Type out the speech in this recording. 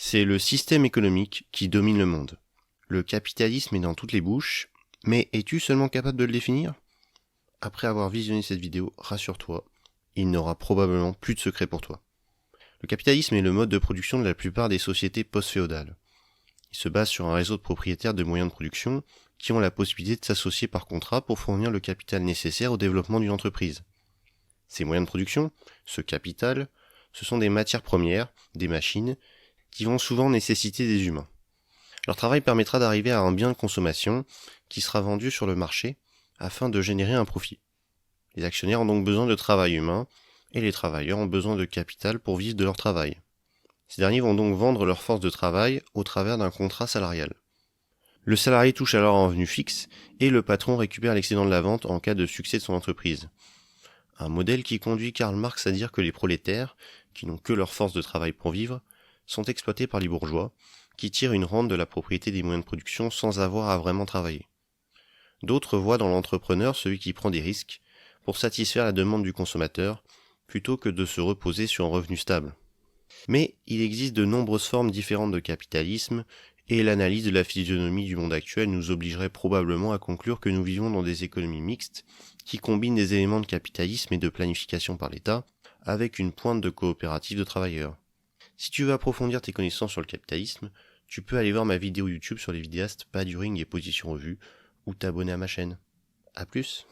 C'est le système économique qui domine le monde. Le capitalisme est dans toutes les bouches, mais es-tu seulement capable de le définir ? Après avoir visionné cette vidéo, rassure-toi, il n'aura probablement plus de secret pour toi. Le capitalisme est le mode de production de la plupart des sociétés post-féodales. Il se base sur un réseau de propriétaires de moyens de production qui ont la possibilité de s'associer par contrat pour fournir le capital nécessaire au développement d'une entreprise. Ces moyens de production, ce capital, ce sont des matières premières, des machines, qui vont souvent nécessiter des humains. Leur travail permettra d'arriver à un bien de consommation qui sera vendu sur le marché afin de générer un profit. Les actionnaires ont donc besoin de travail humain et les travailleurs ont besoin de capital pour vivre de leur travail. Ces derniers vont donc vendre leur force de travail au travers d'un contrat salarial. Le salarié touche alors un revenu fixe et le patron récupère l'excédent de la vente en cas de succès de son entreprise. Un modèle qui conduit Karl Marx à dire que les prolétaires, qui n'ont que leur force de travail pour vivre, sont exploités par les bourgeois, qui tirent une rente de la propriété des moyens de production sans avoir à vraiment travailler. D'autres voient dans l'entrepreneur celui qui prend des risques pour satisfaire la demande du consommateur, plutôt que de se reposer sur un revenu stable. Mais il existe de nombreuses formes différentes de capitalisme, et l'analyse de la physionomie du monde actuel nous obligerait probablement à conclure que nous vivons dans des économies mixtes, qui combinent des éléments de capitalisme et de planification par l'État, avec une pointe de coopérative de travailleurs. Si tu veux approfondir tes connaissances sur le capitalisme, tu peux aller voir ma vidéo YouTube sur les vidéastes Baduring et Position Revue, ou t'abonner à ma chaîne. A plus.